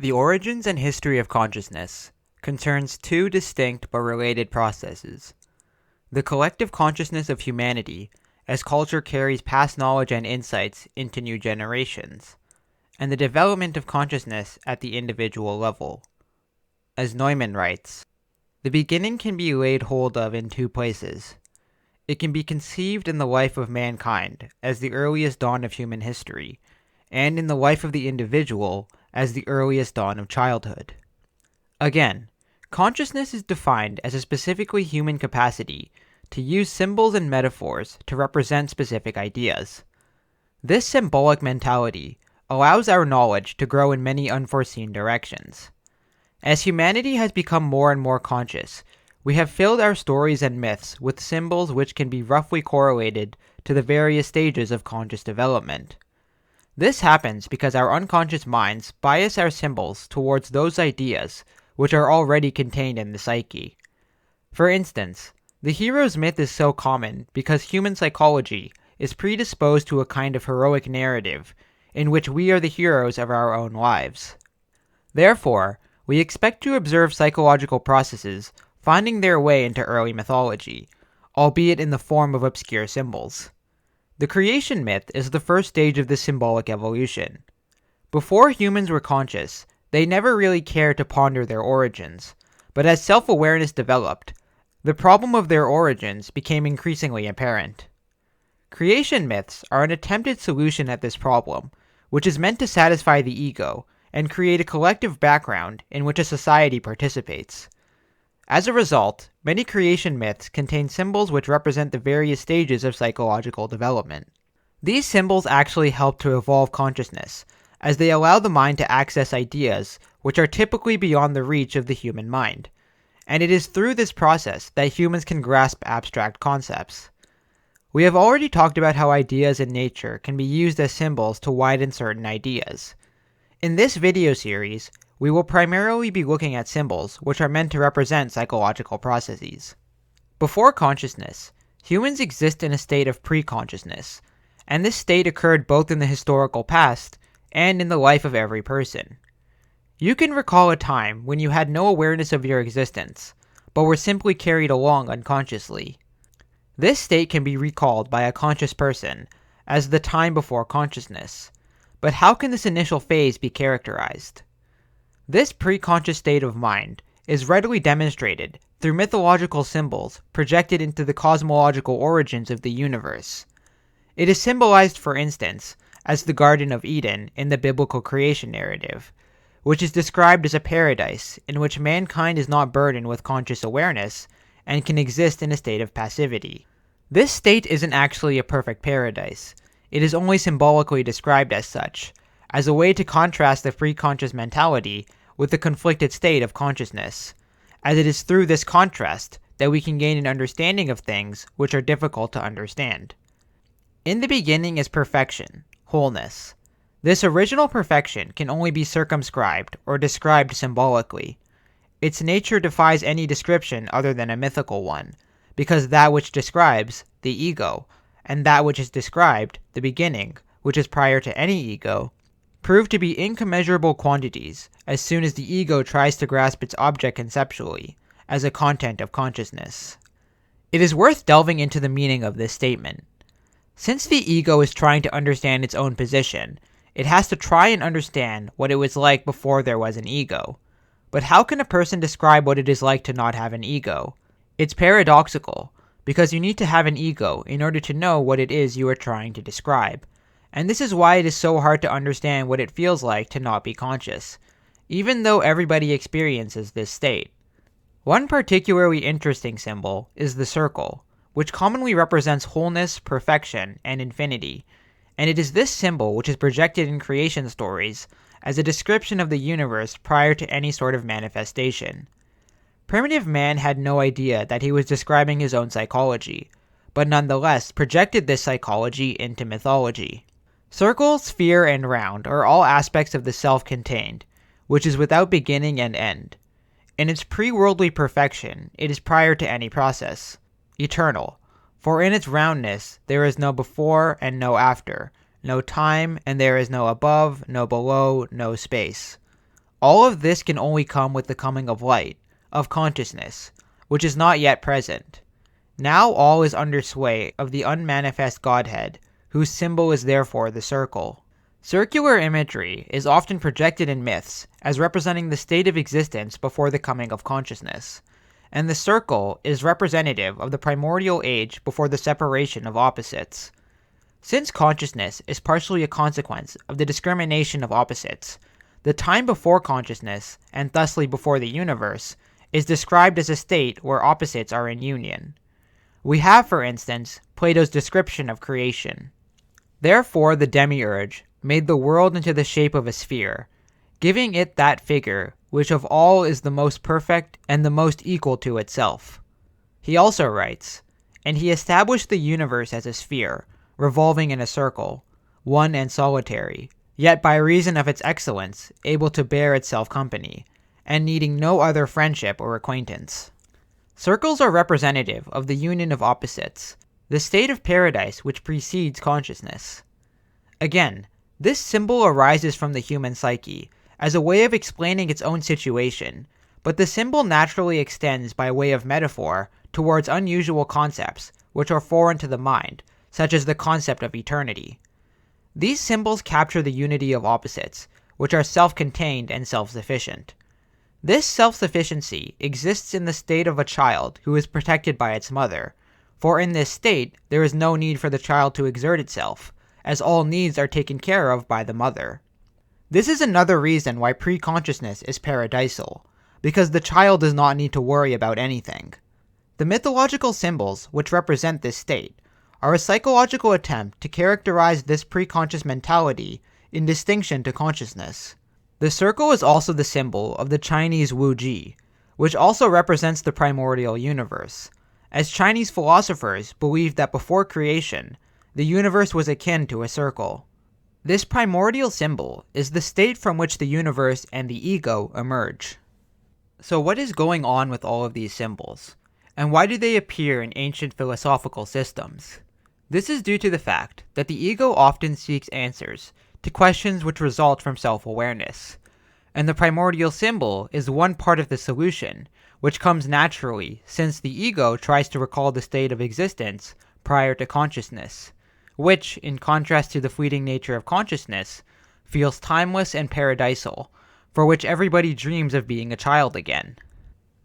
The origins and history of consciousness concerns two distinct but related processes. The collective consciousness of humanity, as culture carries past knowledge and insights into new generations, and the development of consciousness at the individual level. As Neumann writes, the beginning can be laid hold of in two places. It can be conceived in the life of mankind as the earliest dawn of human history, and in the life of the individual as the earliest dawn of childhood. Again, consciousness is defined as a specifically human capacity to use symbols and metaphors to represent specific ideas. This symbolic mentality allows our knowledge to grow in many unforeseen directions. As humanity has become more and more conscious, we have filled our stories and myths with symbols which can be roughly correlated to the various stages of conscious development. This happens because our unconscious minds bias our symbols towards those ideas which are already contained in the psyche. For instance, the hero's myth is so common because human psychology is predisposed to a kind of heroic narrative in which we are the heroes of our own lives. Therefore, we expect to observe psychological processes finding their way into early mythology, albeit in the form of obscure symbols. The creation myth is the first stage of this symbolic evolution. Before humans were conscious, they never really cared to ponder their origins, but as self-awareness developed, the problem of their origins became increasingly apparent. Creation myths are an attempted solution at this problem, which is meant to satisfy the ego and create a collective background in which a society participates. As a result, many creation myths contain symbols which represent the various stages of psychological development. These symbols actually help to evolve consciousness, as they allow the mind to access ideas which are typically beyond the reach of the human mind, and it is through this process that humans can grasp abstract concepts. We have already talked about how ideas in nature can be used as symbols to widen certain ideas. In this video series, we will primarily be looking at symbols which are meant to represent psychological processes. Before consciousness, humans exist in a state of pre-consciousness, and this state occurred both in the historical past and in the life of every person. You can recall a time when you had no awareness of your existence, but were simply carried along unconsciously. This state can be recalled by a conscious person as the time before consciousness, but how can this initial phase be characterized? This pre-conscious state of mind is readily demonstrated through mythological symbols projected into the cosmological origins of the universe. It is symbolized, for instance, as the Garden of Eden in the biblical creation narrative, which is described as a paradise in which mankind is not burdened with conscious awareness and can exist in a state of passivity. This state isn't actually a perfect paradise. It is only symbolically described as such, as a way to contrast the pre-conscious mentality with the conflicted state of consciousness, as it is through this contrast that we can gain an understanding of things which are difficult to understand. In the beginning is perfection, wholeness. This original perfection can only be circumscribed or described symbolically. Its nature defies any description other than a mythical one, because that which describes, the ego, and that which is described, the beginning, which is prior to any ego, prove to be incommensurable quantities as soon as the ego tries to grasp its object conceptually, as a content of consciousness. It is worth delving into the meaning of this statement. Since the ego is trying to understand its own position, it has to try and understand what it was like before there was an ego. But how can a person describe what it is like to not have an ego? It's paradoxical, because you need to have an ego in order to know what it is you are trying to describe. And this is why it is so hard to understand what it feels like to not be conscious, even though everybody experiences this state. One particularly interesting symbol is the circle, which commonly represents wholeness, perfection, and infinity, and it is this symbol which is projected in creation stories as a description of the universe prior to any sort of manifestation. Primitive man had no idea that he was describing his own psychology, but nonetheless projected this psychology into mythology. Circle, sphere, and round are all aspects of the self-contained, which is without beginning and end. In its pre-worldly perfection, it is prior to any process, eternal, for in its roundness there is no before and no after, no time, and there is no above, no below, no space. All of this can only come with the coming of light, of consciousness, which is not yet present. Now all is under sway of the unmanifest Godhead, whose symbol is therefore the circle. Circular imagery is often projected in myths as representing the state of existence before the coming of consciousness, and the circle is representative of the primordial age before the separation of opposites. Since consciousness is partially a consequence of the discrimination of opposites, the time before consciousness, and thusly before the universe, is described as a state where opposites are in union. We have, for instance, Plato's description of creation. Therefore the demiurge made the world into the shape of a sphere, giving it that figure which of all is the most perfect and the most equal to itself. He also writes, "And he established the universe as a sphere, revolving in a circle, one and solitary, yet by reason of its excellence able to bear itself company, and needing no other friendship or acquaintance." Circles are representative of the union of opposites, the state of paradise which precedes consciousness. Again, this symbol arises from the human psyche, as a way of explaining its own situation, but the symbol naturally extends by way of metaphor towards unusual concepts which are foreign to the mind, such as the concept of eternity. These symbols capture the unity of opposites, which are self-contained and self-sufficient. This self-sufficiency exists in the state of a child who is protected by its mother, for in this state there is no need for the child to exert itself, as all needs are taken care of by the mother. This is another reason why pre-consciousness is paradisal, because the child does not need to worry about anything. The mythological symbols which represent this state are a psychological attempt to characterize this pre-conscious mentality in distinction to consciousness. The circle is also the symbol of the Chinese Wu Ji, which also represents the primordial universe, as Chinese philosophers believed that before creation, the universe was akin to a circle. This primordial symbol is the state from which the universe and the ego emerge. So what is going on with all of these symbols? And why do they appear in ancient philosophical systems? This is due to the fact that the ego often seeks answers to questions which result from self-awareness, and the primordial symbol is one part of the solution, which comes naturally since the ego tries to recall the state of existence prior to consciousness, which, in contrast to the fleeting nature of consciousness, feels timeless and paradisal, for which everybody dreams of being a child again.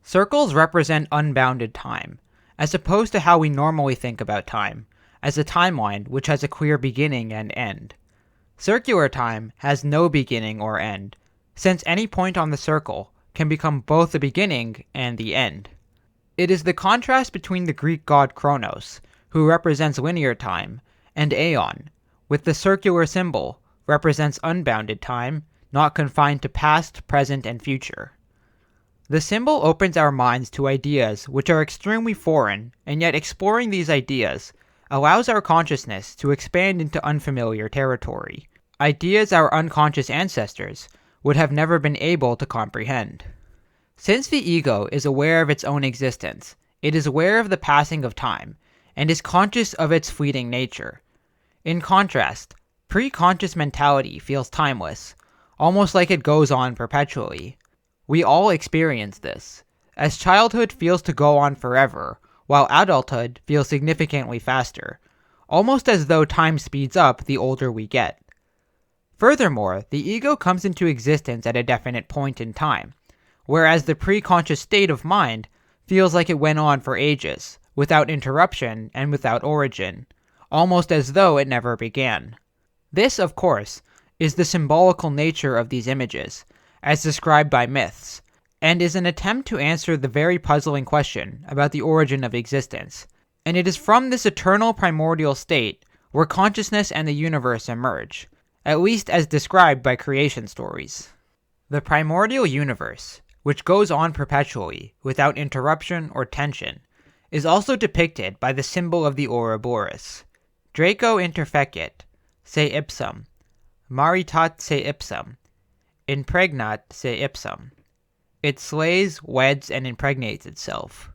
Circles represent unbounded time, as opposed to how we normally think about time, as a timeline which has a clear beginning and end. Circular time has no beginning or end, since any point on the circle can become both the beginning and the end. It is the contrast between the Greek god Kronos, who represents linear time, and Aeon, with the circular symbol, represents unbounded time, not confined to past, present, and future. The symbol opens our minds to ideas which are extremely foreign, and yet exploring these ideas allows our consciousness to expand into unfamiliar territory, ideas our unconscious ancestors would have never been able to comprehend. Since the ego is aware of its own existence, it is aware of the passing of time, and is conscious of its fleeting nature. In contrast, pre-conscious mentality feels timeless, almost like it goes on perpetually. We all experience this, as childhood feels to go on forever, while adulthood feels significantly faster, almost as though time speeds up the older we get. Furthermore, the ego comes into existence at a definite point in time, whereas the pre-conscious state of mind feels like it went on for ages, without interruption and without origin, almost as though it never began. This, of course, is the symbolical nature of these images, as described by myths, and is an attempt to answer the very puzzling question about the origin of existence, and it is from this eternal primordial state where consciousness and the universe emerge, at least as described by creation stories. The primordial universe, which goes on perpetually, without interruption or tension, is also depicted by the symbol of the Ouroboros. Draco interfecit, se ipsum, maritat se ipsum, impregnat se ipsum. It slays, weds, and impregnates itself.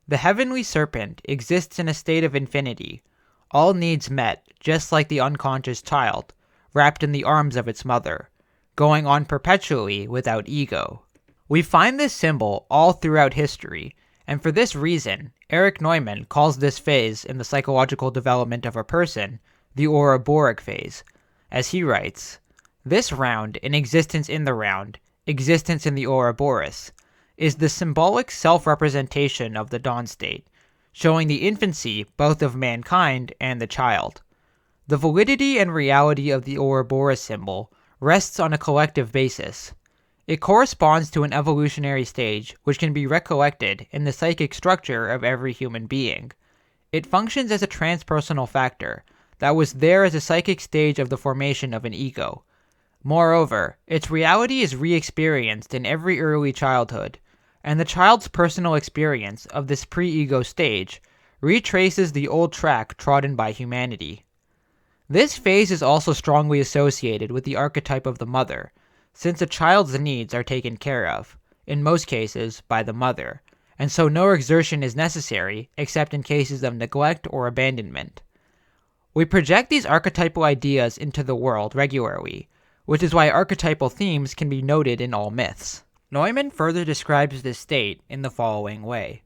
The heavenly serpent exists in a state of infinity, all needs met, just like the unconscious child, wrapped in the arms of its mother, going on perpetually without ego. We find this symbol all throughout history, and for this reason, Erich Neumann calls this phase in the psychological development of a person the Ouroboros phase. As he writes, "This round, in existence in the round, existence in the Ouroboros, is the symbolic self-representation of the dawn state, showing the infancy both of mankind and the child. The validity and reality of the Ouroboros symbol rests on a collective basis. It corresponds to an evolutionary stage which can be recollected in the psychic structure of every human being. It functions as a transpersonal factor that was there as a psychic stage of the formation of an ego. Moreover, its reality is re-experienced in every early childhood, and the child's personal experience of this pre-ego stage retraces the old track trodden by humanity. This phase is also strongly associated with the archetype of the mother, since a child's needs are taken care of, in most cases, by the mother, and so no exertion is necessary except in cases of neglect or abandonment. We project these archetypal ideas into the world regularly, which is why archetypal themes can be noted in all myths." Neumann further describes this state in the following way.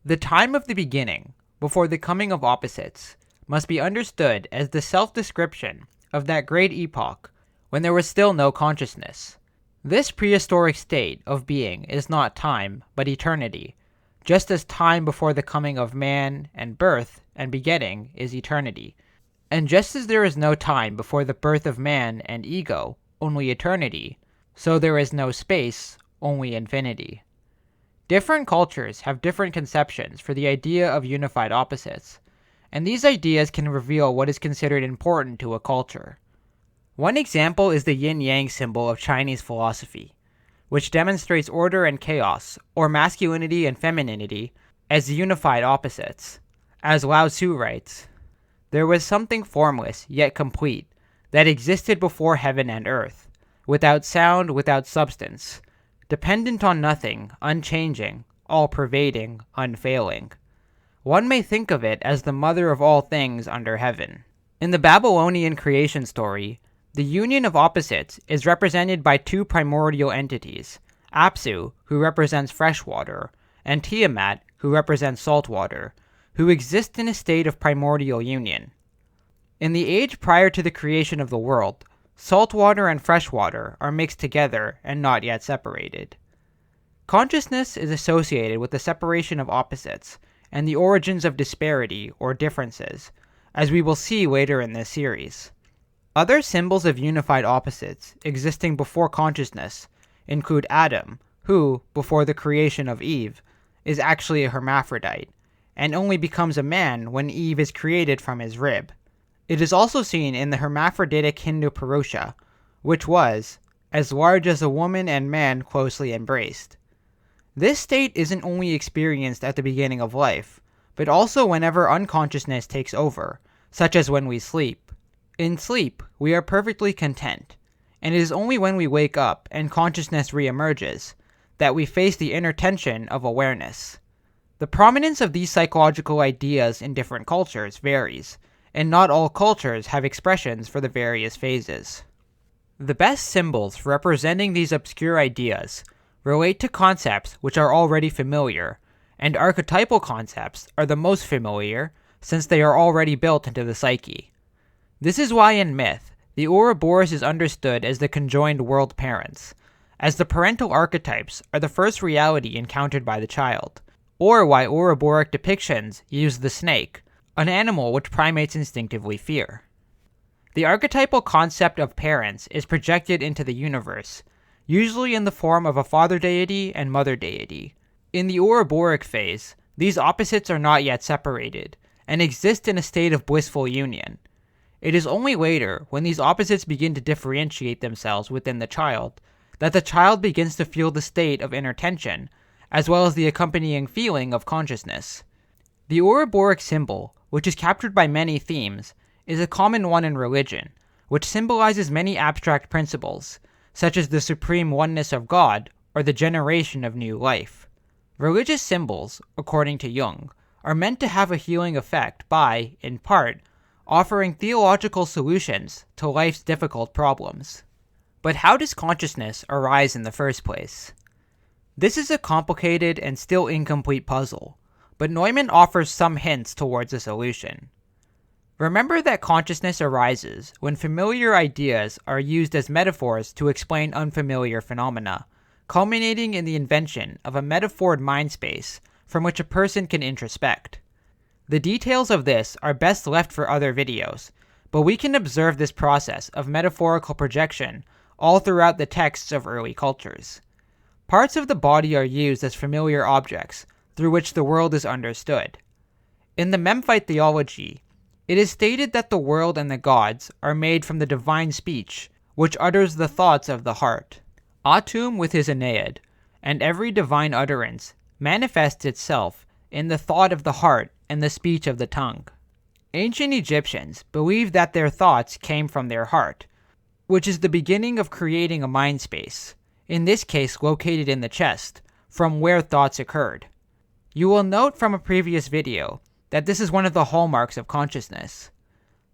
"The time of the beginning, before the coming of opposites, must be understood as the self-description of that great epoch when there was still no consciousness. This prehistoric state of being is not time, but eternity, just as time before the coming of man and birth and begetting is eternity. And just as there is no time before the birth of man and ego, only eternity, so there is no space, only infinity. Different cultures have different conceptions for the idea of unified opposites, and these ideas can reveal what is considered important to a culture. One example is the yin-yang symbol of Chinese philosophy, which demonstrates order and chaos, or masculinity and femininity, as unified opposites. As Lao Tzu writes, "There was something formless yet complete that existed before heaven and earth, without sound, without substance, dependent on nothing, unchanging, all-pervading, unfailing. One may think of it as the mother of all things under heaven." In the Babylonian creation story, the union of opposites is represented by two primordial entities, Apsu, who represents fresh water, and Tiamat, who represents salt water, who exist in a state of primordial union. In the age prior to the creation of the world, salt water and fresh water are mixed together and not yet separated. Consciousness is associated with the separation of opposites and the origins of disparity or differences, as we will see later in this series. Other symbols of unified opposites existing before consciousness include Adam, who, before the creation of Eve, is actually a hermaphrodite, and only becomes a man when Eve is created from his rib. It is also seen in the hermaphroditic Hindu Purusha, which was as large as a woman and man closely embraced. This state isn't only experienced at the beginning of life, but also whenever unconsciousness takes over, such as when we sleep. In sleep, we are perfectly content, and it is only when we wake up and consciousness re-emerges that we face the inner tension of awareness. The prominence of these psychological ideas in different cultures varies, and not all cultures have expressions for the various phases. The best symbols representing these obscure ideas relate to concepts which are already familiar, and archetypal concepts are the most familiar since they are already built into the psyche. This is why in myth, the Ouroboros is understood as the conjoined world parents, as the parental archetypes are the first reality encountered by the child, or why Ouroboros depictions use the snake, an animal which primates instinctively fear. The archetypal concept of parents is projected into the universe, usually in the form of a father deity and mother deity. In the Ouroboros phase, these opposites are not yet separated, and exist in a state of blissful union. It is only later, when these opposites begin to differentiate themselves within the child, that the child begins to feel the state of inner tension, as well as the accompanying feeling of consciousness. The Ouroboros symbol, which is captured by many themes, is a common one in religion, which symbolizes many abstract principles, such as the supreme oneness of God or the generation of new life. Religious symbols, according to Jung, are meant to have a healing effect by, in part, offering theological solutions to life's difficult problems. But how does consciousness arise in the first place? This is a complicated and still incomplete puzzle, but Neumann offers some hints towards a solution. Remember that consciousness arises when familiar ideas are used as metaphors to explain unfamiliar phenomena, culminating in the invention of a metaphored mind space from which a person can introspect. The details of this are best left for other videos, but we can observe this process of metaphorical projection all throughout the texts of early cultures. Parts of the body are used as familiar objects through which the world is understood. In the Memphite theology, it is stated that the world and the gods are made from the divine speech, which utters the thoughts of the heart. Atum with his Aeneid, and every divine utterance manifests itself in the thought of the heart and the speech of the tongue. Ancient Egyptians believed that their thoughts came from their heart, which is the beginning of creating a mind space, in this case located in the chest, from where thoughts occurred. You will note from a previous video that this is one of the hallmarks of consciousness.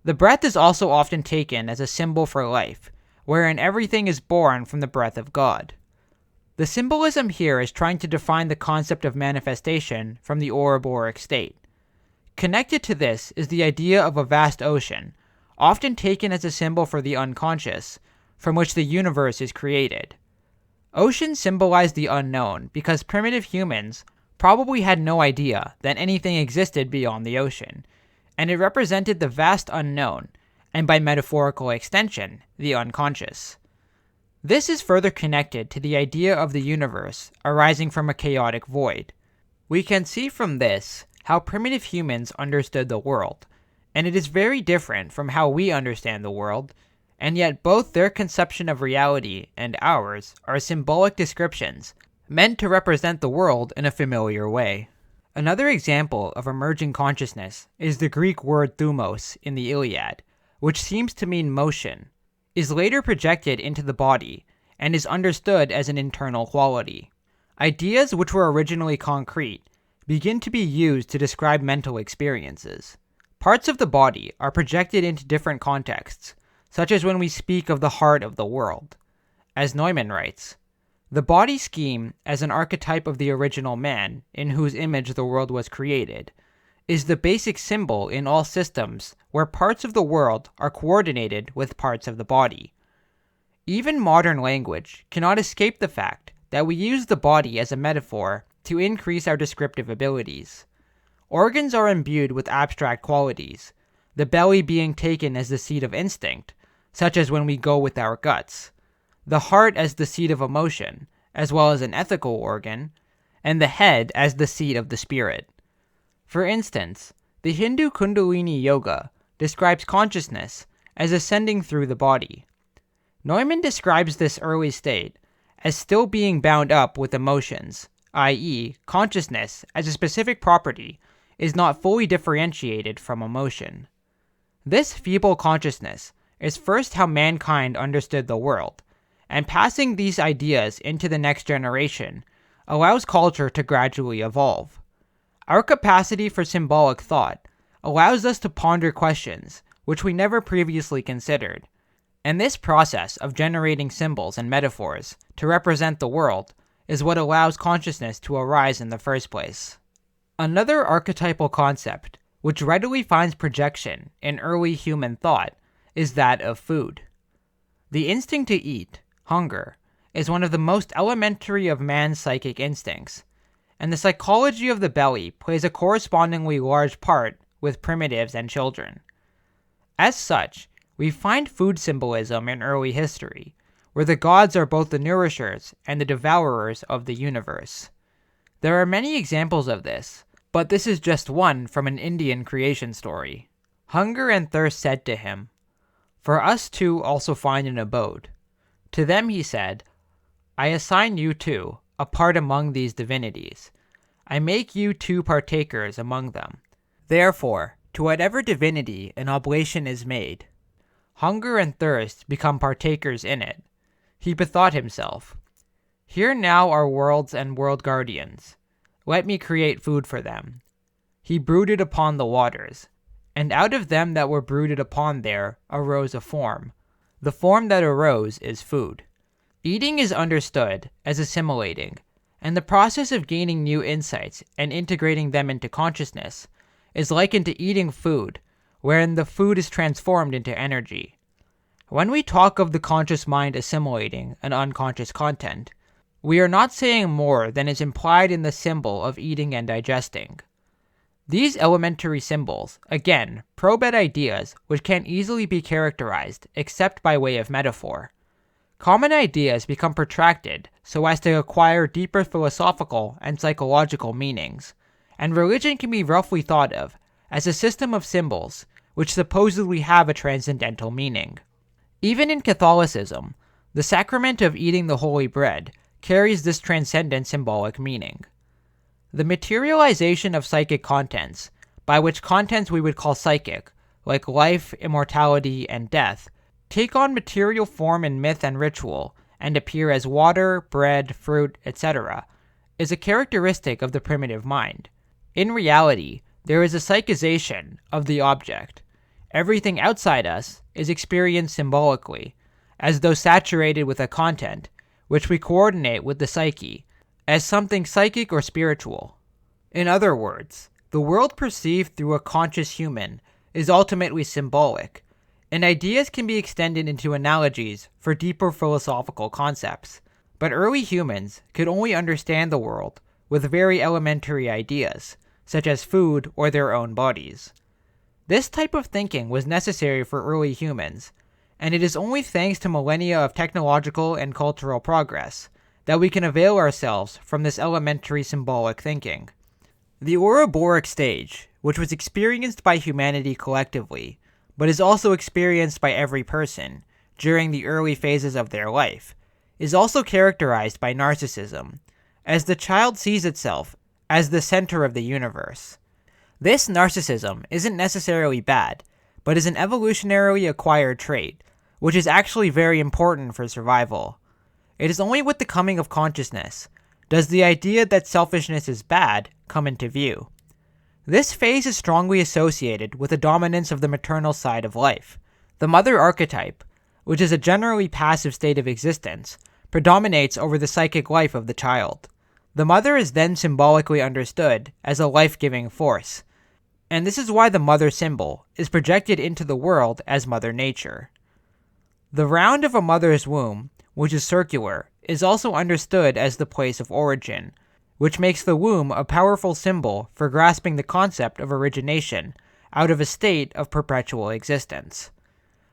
The breath is also often taken as a symbol for life, wherein everything is born from the breath of God. The symbolism here is trying to define the concept of manifestation from the Ouroboros state. Connected to this is the idea of a vast ocean, often taken as a symbol for the unconscious, from which the universe is created. Oceans symbolize the unknown because primitive humans probably had no idea that anything existed beyond the ocean, and it represented the vast unknown, and by metaphorical extension, the unconscious. This is further connected to the idea of the universe arising from a chaotic void. We can see from this how primitive humans understood the world, and it is very different from how we understand the world, and yet both their conception of reality and ours are symbolic descriptions meant to represent the world in a familiar way. Another example of emerging consciousness is the Greek word thumos in the Iliad, which seems to mean motion, is later projected into the body, and is understood as an internal quality. Ideas which were originally concrete begin to be used to describe mental experiences. Parts of the body are projected into different contexts, such as when we speak of the heart of the world. As Neumann writes, the body scheme as an archetype of the original man, in whose image the world was created, is the basic symbol in all systems where parts of the world are coordinated with parts of the body. Even modern language cannot escape the fact that we use the body as a metaphor to increase our descriptive abilities. Organs are imbued with abstract qualities, the belly being taken as the seat of instinct, such as when we go with our guts, the heart as the seat of emotion, as well as an ethical organ, and the head as the seat of the spirit. For instance, the Hindu Kundalini Yoga describes consciousness as ascending through the body. Neumann describes this early state as still being bound up with emotions, i.e., consciousness as a specific property is not fully differentiated from emotion. This feeble consciousness is first how mankind understood the world, and passing these ideas into the next generation allows culture to gradually evolve. Our capacity for symbolic thought allows us to ponder questions which we never previously considered, and this process of generating symbols and metaphors to represent the world is what allows consciousness to arise in the first place. Another archetypal concept which readily finds projection in early human thought is that of food. The instinct to eat, hunger, is one of the most elementary of man's psychic instincts, and the psychology of the belly plays a correspondingly large part with primitives and children. As such, we find food symbolism in early history, where the gods are both the nourishers and the devourers of the universe. There are many examples of this, but this is just one from an Indian creation story. Hunger and thirst said to him, "For us two also find an abode." To them he said, "I assign you two a part among these divinities. I make you two partakers among them. Therefore, to whatever divinity an oblation is made, hunger and thirst become partakers in it." He bethought himself, "Here now are worlds and world guardians. Let me create food for them." He brooded upon the waters, and out of them that were brooded upon there arose a form, The form that arose is food. Eating is understood as assimilating, and the process of gaining new insights and integrating them into consciousness is likened to eating food, wherein the food is transformed into energy. When we talk of the conscious mind assimilating an unconscious content, we are not saying more than is implied in the symbol of eating and digesting. These elementary symbols, again, probe at ideas which can easily be characterized except by way of metaphor. Common ideas become protracted so as to acquire deeper philosophical and psychological meanings, and religion can be roughly thought of as a system of symbols which supposedly have a transcendental meaning. Even in Catholicism, the sacrament of eating the holy bread carries this transcendent symbolic meaning. The materialization of psychic contents, by which contents we would call psychic, like life, immortality, and death, take on material form in myth and ritual and appear as water, bread, fruit, etc., is a characteristic of the primitive mind. In reality, there is a psychization of the object. Everything outside us is experienced symbolically, as though saturated with a content, which we coordinate with the psyche, as something psychic or spiritual. In other words, the world perceived through a conscious human is ultimately symbolic, and ideas can be extended into analogies for deeper philosophical concepts, but early humans could only understand the world with very elementary ideas, such as food or their own bodies. This type of thinking was necessary for early humans, and it is only thanks to millennia of technological and cultural progress that we can avail ourselves from this elementary symbolic thinking. The Ouroboros stage, which was experienced by humanity collectively, but is also experienced by every person during the early phases of their life, is also characterized by narcissism, as the child sees itself as the center of the universe. This narcissism isn't necessarily bad, but is an evolutionarily acquired trait, which is actually very important for survival. It is only with the coming of consciousness does the idea that selfishness is bad come into view. This phase is strongly associated with the dominance of the maternal side of life. The mother archetype, which is a generally passive state of existence, predominates over the psychic life of the child. The mother is then symbolically understood as a life-giving force, and this is why the mother symbol is projected into the world as Mother Nature. The round of a mother's womb, which is circular, is also understood as the place of origin, which makes the womb a powerful symbol for grasping the concept of origination out of a state of perpetual existence.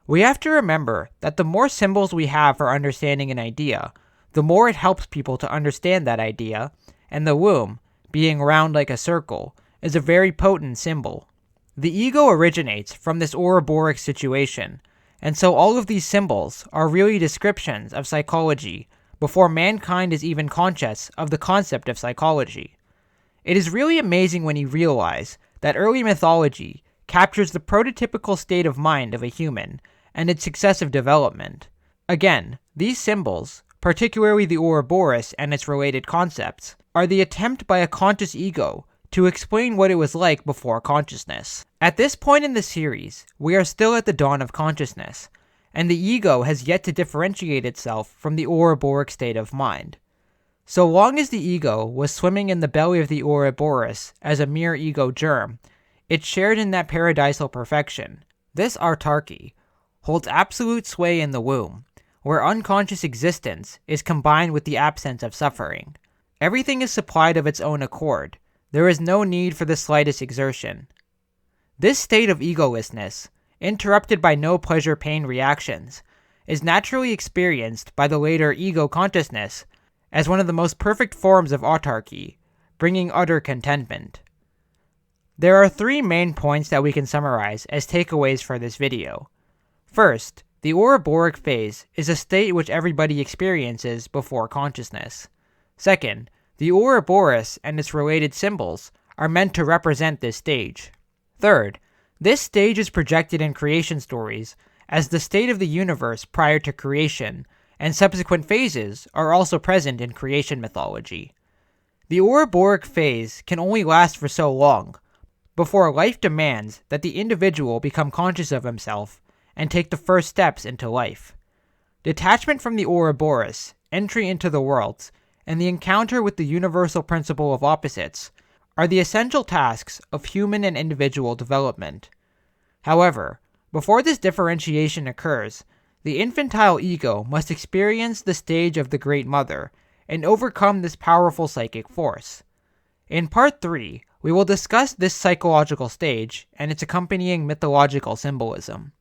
We have to remember that the more symbols we have for understanding an idea, the more it helps people to understand that idea, and the womb, being round like a circle, is a very potent symbol. The ego originates from this Ouroboros situation, and so all of these symbols are really descriptions of psychology before mankind is even conscious of the concept of psychology. It is really amazing when you realize that early mythology captures the prototypical state of mind of a human and its successive development. Again, these symbols, particularly the Ouroboros and its related concepts, are the attempt by a conscious ego to explain what it was like before consciousness. At this point in the series, we are still at the dawn of consciousness, and the ego has yet to differentiate itself from the Ouroboros state of mind. So long as the ego was swimming in the belly of the Ouroboros as a mere ego germ, it shared in that paradisal perfection. This autarky holds absolute sway in the womb, where unconscious existence is combined with the absence of suffering. Everything is supplied of its own accord. There is no need for the slightest exertion. This state of egolessness, interrupted by no pleasure-pain reactions, is naturally experienced by the later ego consciousness as one of the most perfect forms of autarky, bringing utter contentment. There are three main points that we can summarize as takeaways for this video. First, the Ouroboros phase is a state which everybody experiences before consciousness. Second, the Ouroboros and its related symbols are meant to represent this stage. Third, this stage is projected in creation stories as the state of the universe prior to creation, and subsequent phases are also present in creation mythology. The Ouroboros phase can only last for so long, before life demands that the individual become conscious of himself and take the first steps into life. Detachment from the Ouroboros, entry into the worlds, and the encounter with the universal principle of opposites are the essential tasks of human and individual development. However, before this differentiation occurs, the infantile ego must experience the stage of the Great Mother and overcome this powerful psychic force. In Part 3, we will discuss this psychological stage and its accompanying mythological symbolism.